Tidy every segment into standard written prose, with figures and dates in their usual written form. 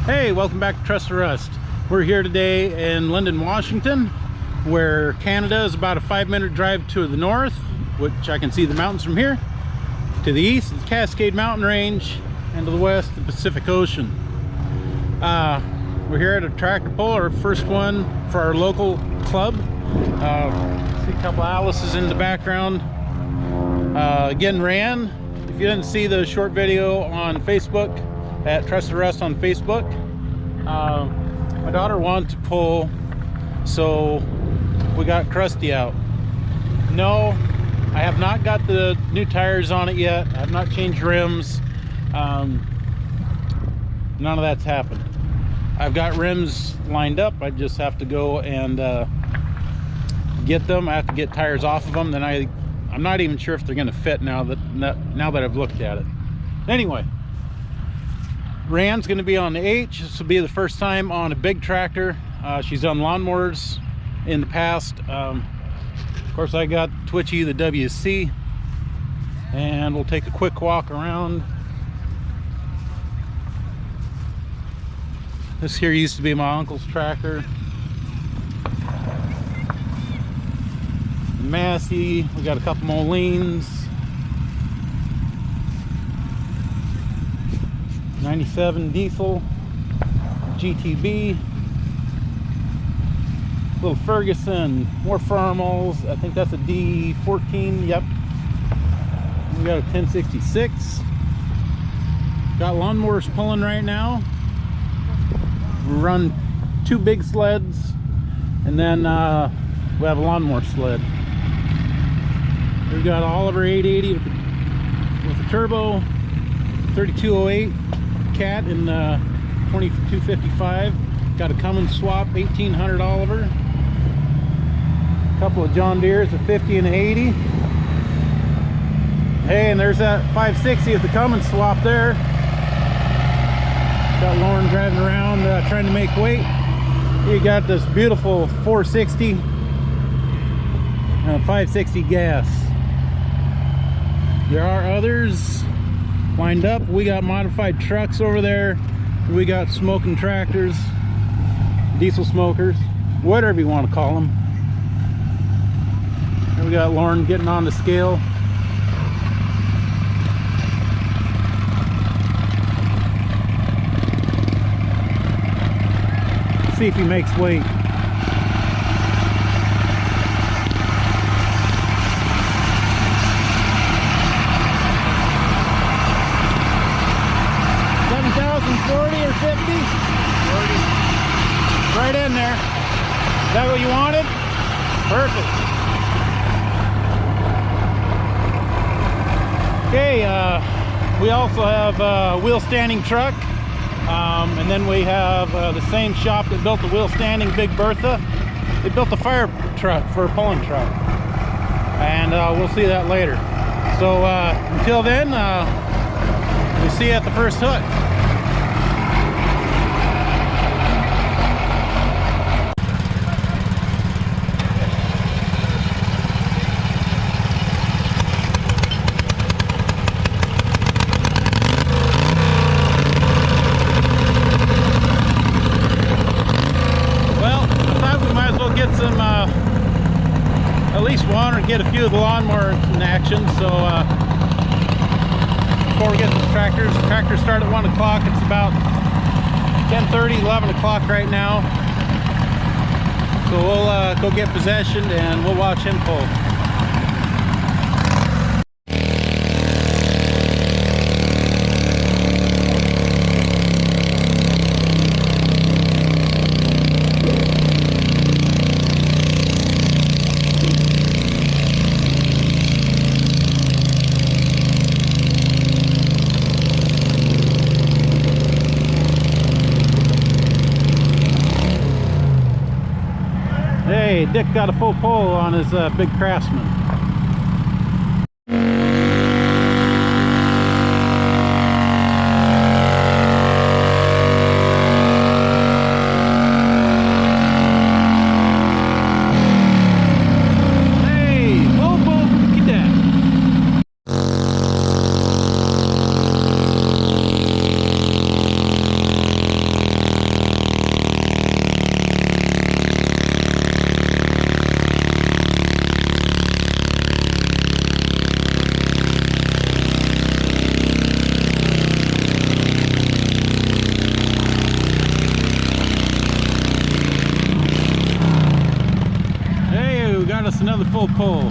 Hey, welcome back to Trust or Rust. We're here today in Lynden, Washington, where Canada is about a 5-minute drive to the north, which I can see the mountains from here. To the east, the Cascade Mountain Range, and to the west, the Pacific Ocean. We're here at a tractor pull, our first one for our local club. See a couple of Alice's in the background. Again, Raeann, if you didn't see the short video on Facebook, at Trust or Rust on Facebook, my daughter wanted to pull, so we got Krusty out. No, I have not got the new tires on it yet. I have not changed rims. None of that's happened. I've got rims lined up. I just have to go and get them. I have to get tires off of them. Then I'm not even sure if they're going to fit now that I've looked at it. Anyway, Raeann's going to be on the H. This will be the first time on a big tractor. She's done lawnmowers in the past. Of course, I got Twitchy, the WC, and we'll take a quick walk around. This here used to be my uncle's tractor. Massey, we got a couple Molines. 97 diesel, GTB, little Ferguson, more Farmals. I think that's a D14. Yep. We got a 1066. Got lawnmowers pulling right now. We run 2 big sleds, and then we have a lawnmower sled. We've got Oliver 880 with a turbo, 3208 Cat in 2255. Got a Cummins swap 1800 Oliver. A couple of John Deere's, a 50 and an 80. Hey, and there's that 560 at the Cummins swap there. Got Lauren driving around trying to make weight. You got this beautiful 460 and a 560 gas. There are others lined up. We got modified trucks over there. We got smoking tractors, diesel smokers, whatever you want to call them. And we got Lauren getting on the scale. See if he makes weight. Right in there. Is that what you wanted? Perfect. Okay, we also have a wheel standing truck, and then we have the same shop that built the wheel standing Big Bertha. They built a fire truck for a pulling truck, and we'll see that later. So until then, we'll see you at the first hook. Get a few of the lawnmower in action. So before we get to the tractors start at 1 o'clock. It's about 10:30, 11 o'clock right now. So we'll go get possession and we'll watch him pull. Hey, Dick got a full pull on his big Craftsman. full pull.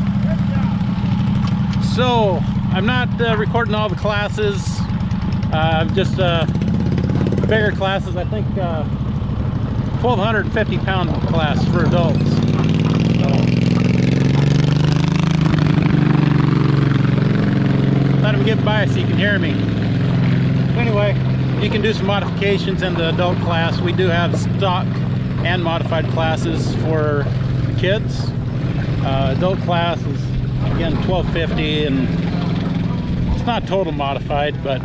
So I'm not recording all the classes, just bigger classes. I think 1,250 pound class for adults. So let him get by so you can hear me. Anyway, you can do some modifications in the adult class. We do have stock and modified classes for kids. Adult class is again 1,250, and it's not total modified, but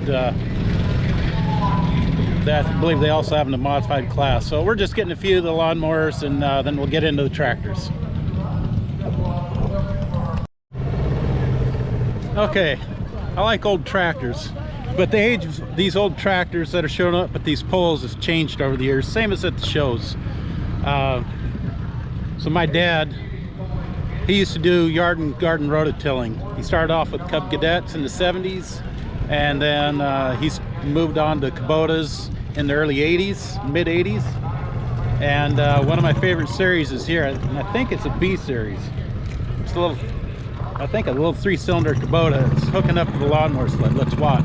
I believe they also have a modified class. So we're just getting a few of the lawnmowers, and then we'll get into the tractors. Okay, I like old tractors, but the age of these old tractors that are showing up at these polls has changed over the years, same as at the shows. So my dad, he used to do yard and garden rototilling. He started off with Cub Cadets in the 70s, and then he's moved on to Kubotas in the early 80s, mid 80s. And one of my favorite series is here, and I think it's a B series. It's a little, I think a little 3-cylinder Kubota. It's hooking up to the lawnmower sled. Let's watch.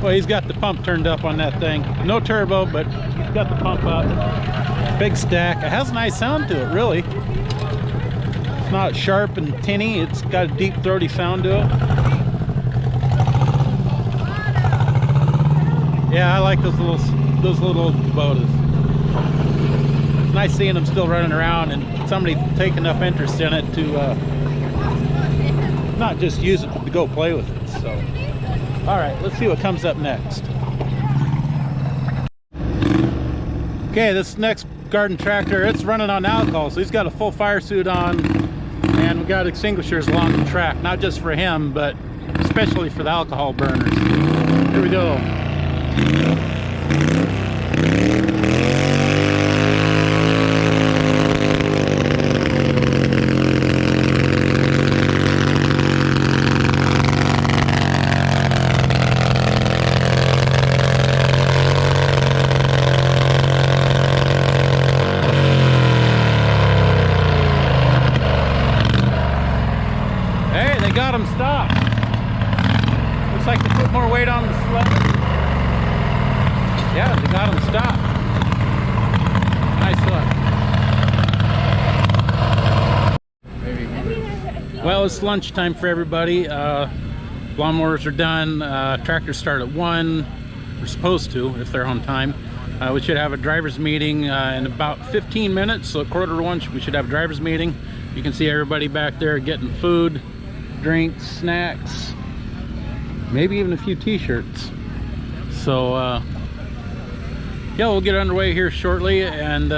Well, he's got the pump turned up on that thing. No turbo, but he's got the pump up. Big stack. It has a nice sound to it, really. It's not sharp and tinny. It's got a deep, throaty sound to it. Yeah, I like those little old Kubotas. It's nice seeing them still running around, and somebody take enough interest in it to not just use it to go play with it. So. All right, let's see what comes up next. Okay, this next garden tractor, it's running on alcohol, so he's got a full fire suit on, and we got extinguishers along the track, not just for him, but especially for the alcohol burners. Here we go. Got him stopped. Looks like they put more weight on the sled. Yeah, they got him stopped. Nice look. Well, it's lunchtime for everybody. Lawnmowers are done. Tractors start at 1. We're supposed to, if they're on time. We should have a driver's meeting in about 15 minutes. So at 1:45, we should have a driver's meeting. You can see everybody back there getting food, drinks, snacks, maybe even a few t-shirts. So yeah, we'll get underway here shortly and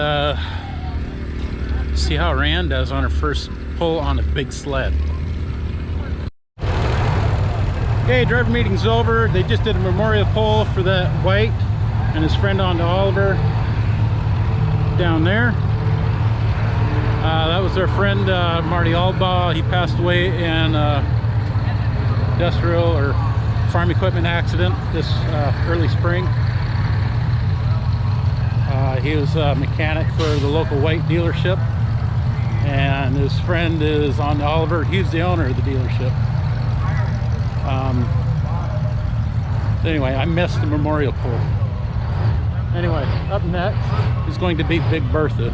see how Raeann does on her first pull on a big sled. Okay, driver meeting's over. They just did a memorial pull for that White and his friend on to Oliver down there. That was our friend Marty Albaugh. He passed away in industrial or farm equipment accident this early spring. He was a mechanic for the local White dealership, and his friend is on Oliver. He's the owner of the dealership. Anyway, I missed the memorial pull. Anyway, up next is going to be Big Bertha.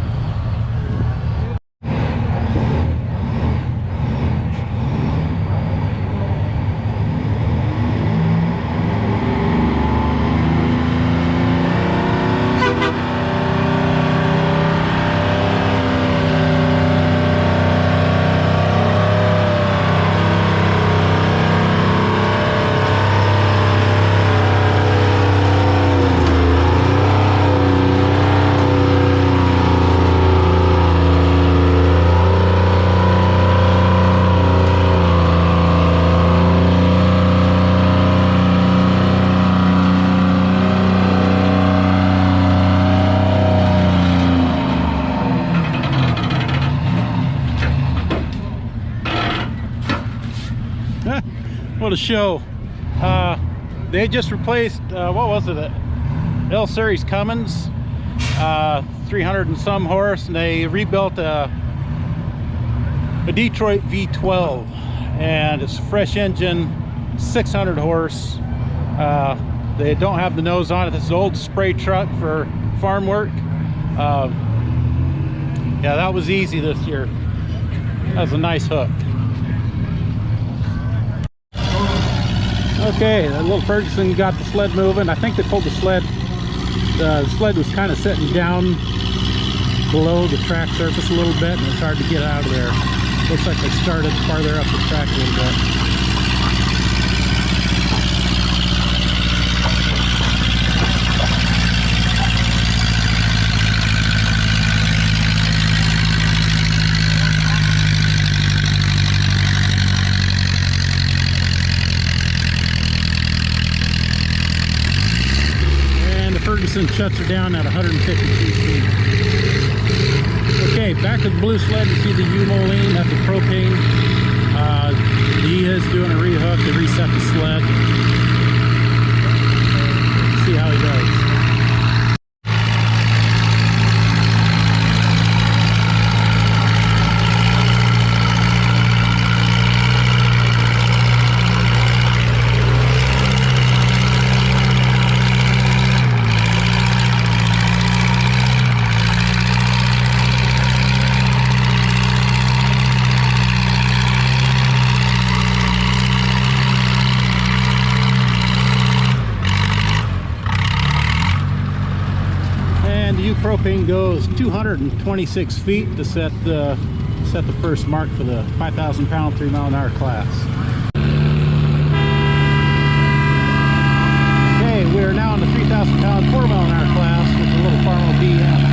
What a show. They just replaced, what was it? L Series Cummins, 300 and some horse, and they rebuilt a Detroit V12, and it's a fresh engine, 600 horse. They don't have the nose on it. This is an old spray truck for farm work. Yeah, that was easy this year. That was a nice hook. Okay, that little Ferguson got the sled moving. I think they pulled the sled. The sled was kind of sitting down below the track surface a little bit, and it's hard to get out of there. Looks like they started farther up the track a little bit. Ferguson shuts her down at 152 feet. Okay, back to the blue sled. You see the U-moline, that's the propane. He is doing a rehook to reset the sled. See how he does. Propane goes 226 feet to set the first mark for the 5,000 pound 3 mile an hour class. Okay, we are now in the 3,000 pound 4 mile an hour class with the little Farmel BM.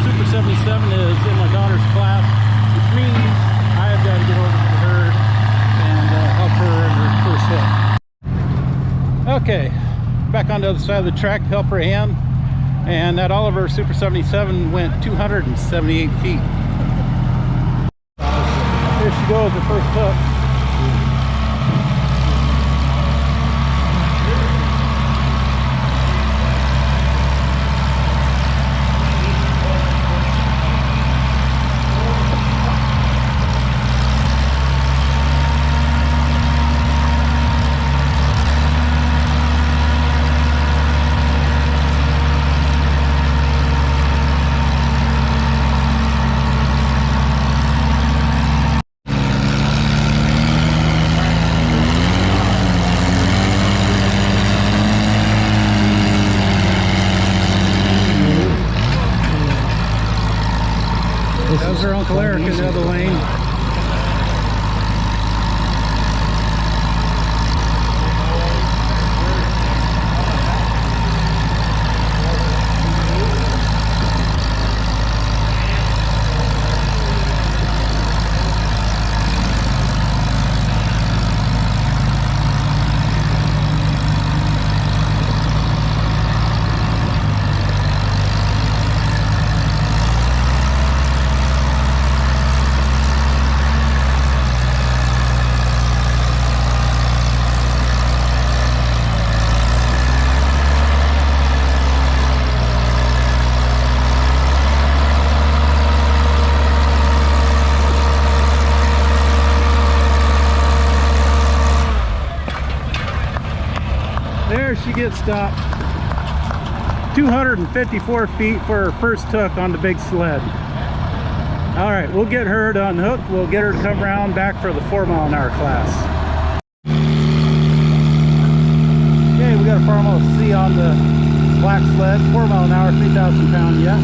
Super 77 is in my daughter's class, which means I have got to get over to her and help her in her first hit. Okay, back on the other side of the track to help Raeann, and that Oliver Super 77 went 278 feet. Here she goes, her first hook. That was her Uncle Eric in the other lane. There she gets stopped. 254 feet for her first hook on the big sled. All right, we'll get her to unhook. We'll get her to come around back for the 4 mile an hour class. Okay, we got a Farmel C on the black sled, 4 mile an hour, 3,000 pound, yeah.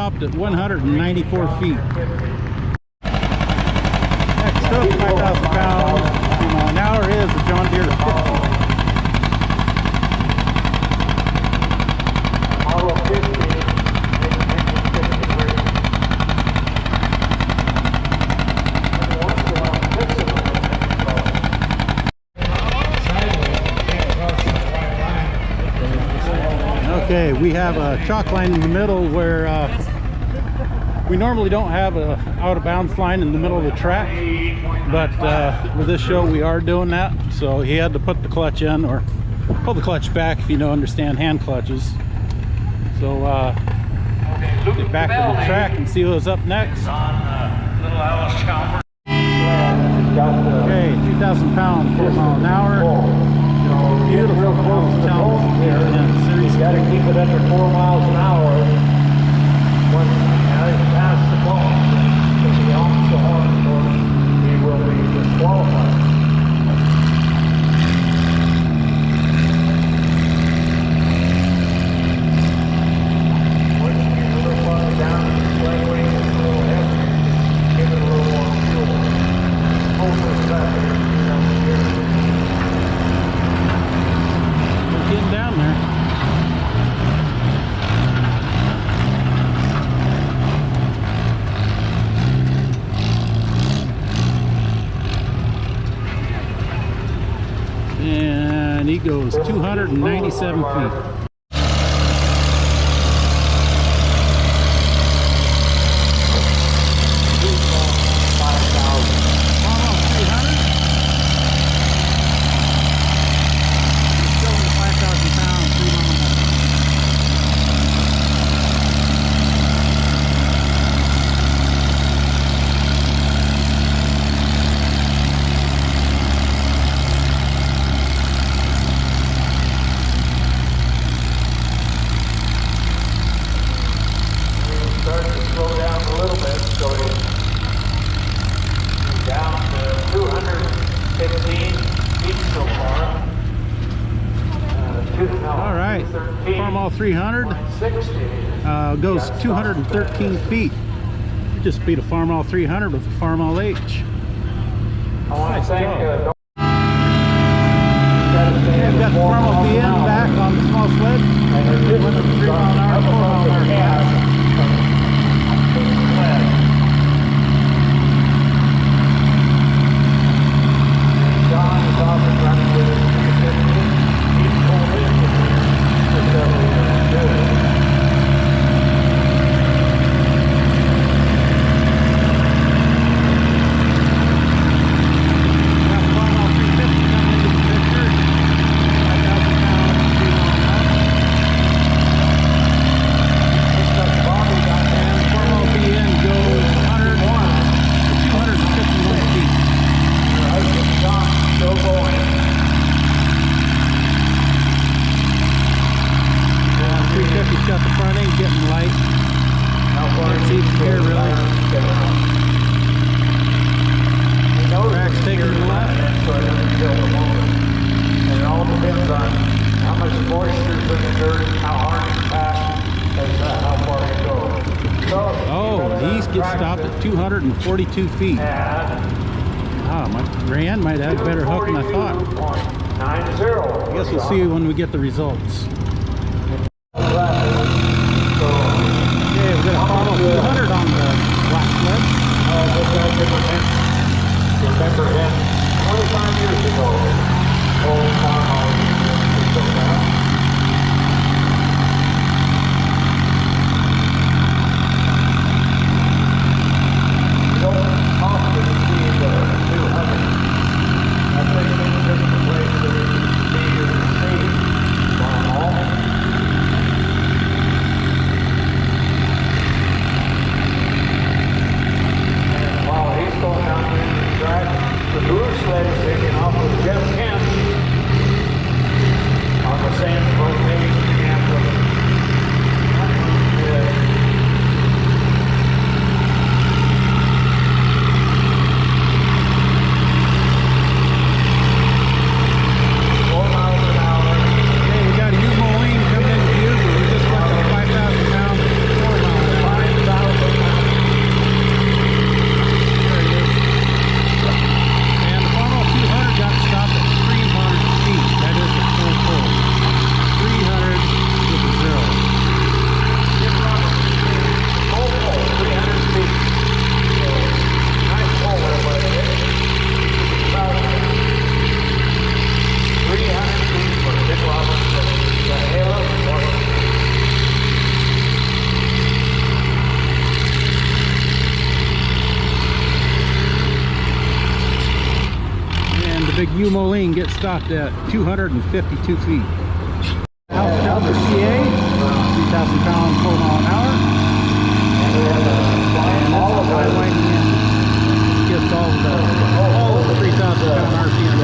stopped at 194 feet. Next up, 5,000 pounds, 3 mile an hour is the John Deere 50. Okay, we have a chalk line in the middle where we normally don't have a out of bounds line in the middle of the track, but with this show we are doing that. So he had to put the clutch in, or pull the clutch back if you don't understand hand clutches. So get back to the track and see who's up next. Okay, 2,000 pounds, 4 mile an hour. Beautiful challenge here. You got to keep it under 4 miles an hour when you pass the ball. If he honks the horn, he will be disqualified. Once you get a little farther down, the swing wing is a little heavier. Give it a little more fuel. Over that. Getting down there. And he goes 297 feet. All right, Farmall 300 goes 213 feet. You just beat a Farmall 300 with a Farmall H. I want to thank we've got the Farmall BN back on the small sled. And 3 mile an hour, 4 mile an hour gas. John is off and running with his 250. He's pulled in for several years. Got the front end getting light. How far is he here, really? Track's taking the left. And it all depends on how much moisture is in the dirt, how hard you pass, and how far you go. So, oh, he gets stopped at 242 feet. Raeann might have a better hook than I thought. 90. I guess we'll see when we get the results. We're going to follow 200 on the black sled. Remember him 25 years ago. Old farmhouse. You don't often see the 200. I think it's just the place that it should be or see farmhouse. Going down there in the track, the blue sled is taking off with Jeff Kemp on the same rotation camp with big U Moline gets stopped at 252 feet. Alice Chalmers CA, 3,000 pounds, 4 mile an hour. And this is high winding engine. Gets all of the 3,000 pound RPM.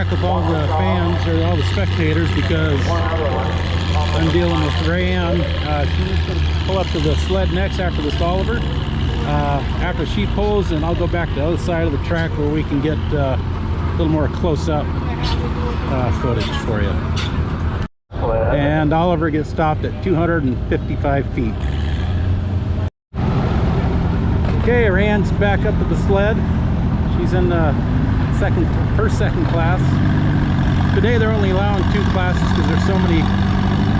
With all the fans or all the spectators because I'm dealing with Raeann. She's going to pull up to the sled next after this Oliver. After she pulls, and I'll go back to the other side of the track where we can get a little more close-up footage for you. And Oliver gets stopped at 255 feet. Okay, Raeann's back up to the sled. She's in her second class. Today they're only allowing 2 classes because there's so many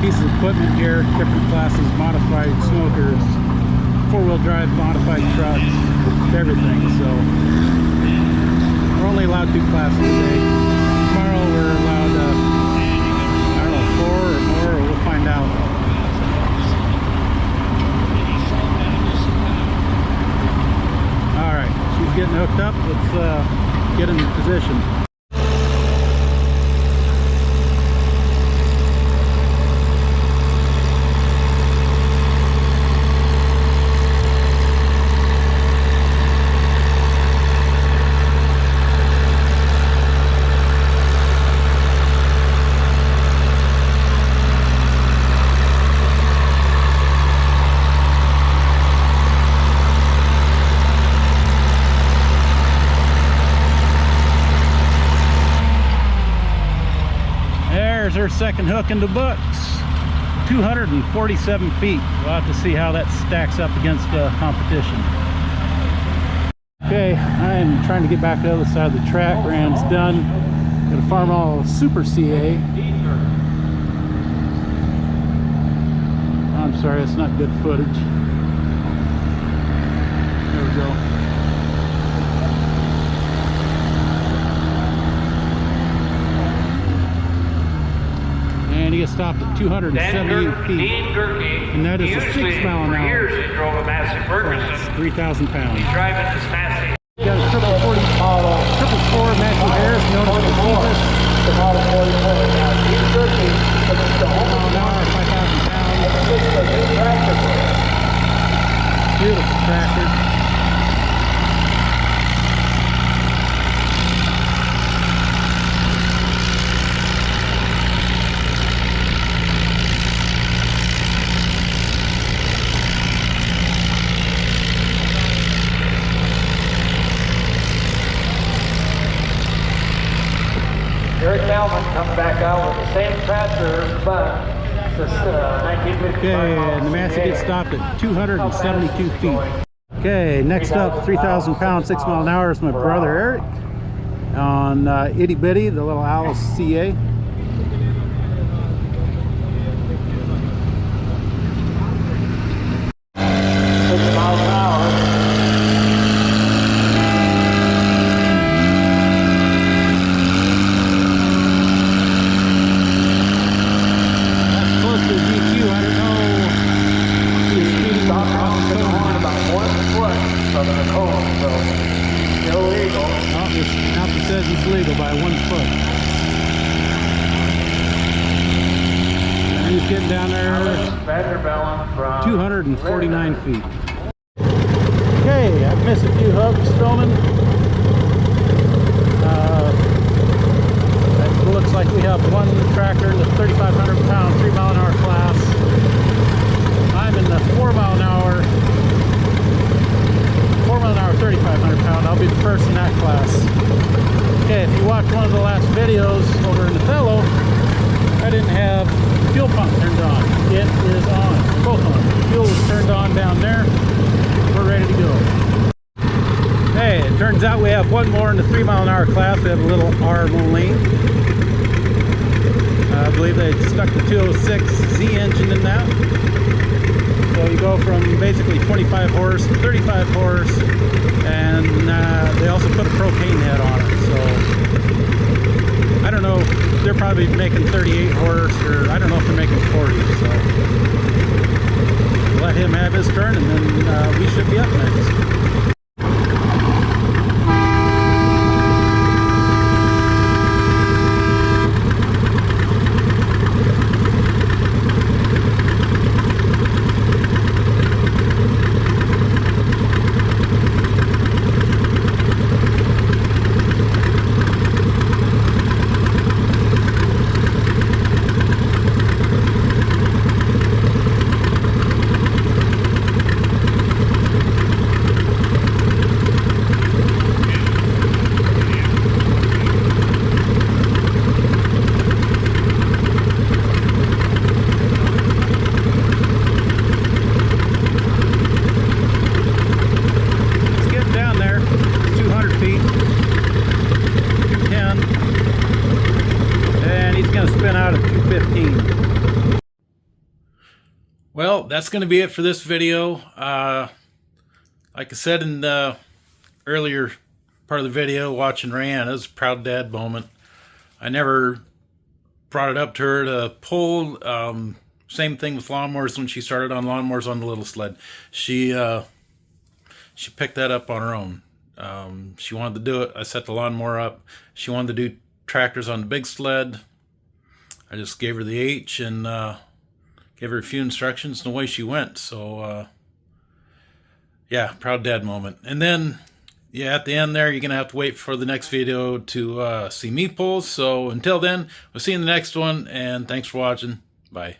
pieces of equipment here, different classes, modified smokers, 4-wheel drive, modified trucks, everything. So we're only allowed 2 classes today. Tomorrow we're allowed, I don't know, 4 or more, or we'll find out. All right, she's getting hooked up. Let's get in position. Her second hook in the books, 247 feet. We'll have to see how that stacks up against competition. Okay, I'm trying to get back to the other side of the track. Raeann's done. Got a Farm All Super CA. I'm sorry, it's not good footage. There we go. And he gets stopped at 278 feet. And that is a 6 mile an hour. For years he drove a Massey Ferguson. 3,000 pounds. He's driving this Massey. Got a 444 Matthew Harris, known as the Seahawks. The model 44. Now, Dean Gerke, the only 5,000 pounds. It's a new tractor. Beautiful tractor. Eric Malvin comes back out with the same tractor, but this 1955. Okay, and the Massey gets stopped at 272 feet. Okay, next up, 3,000 pounds, 6 mile an hour is my brother Eric on Itty Bitty, the little Alice CA. Legal by 1 foot. And he's getting down there 249 feet. Okay, I've missed a few hooks filming. It looks like we have one tractor in the 3,500 pound, 3 mile an hour class. I'm in the 4 mile an hour, 4 mile an hour, 3,500 pound. I'll be probably first in that class. Okay, if you watched one of the last videos over in Othello, I didn't have the fuel pump turned on. It is on. Both on. The fuel is turned on down there. We're ready to go. Hey, it turns out we have one more in the 3-mile-an-hour class. We have a little R lane. I believe they stuck the 206Z engine in that. So you go from basically 25 horse to 35 horse, and they also put a propane head on it. So I don't know, they're probably making 38 horse, or I don't know if they're making 40. So we'll let him have his turn, and then we should be up next. Well, that's going to be it for this video. Like I said in the earlier part of the video, watching Raeann, it was a proud dad moment. I never brought it up to her to pull. Same thing with lawnmowers when she started on lawnmowers on the little sled. She picked that up on her own. She wanted to do it. I set the lawnmower up. She wanted to do tractors on the big sled. I just gave her the H and gave her a few instructions, and away she went. So, yeah, proud dad moment. And then, yeah, at the end there, you're going to have to wait for the next video to see me pull. So until then, we'll see you in the next one, and thanks for watching. Bye.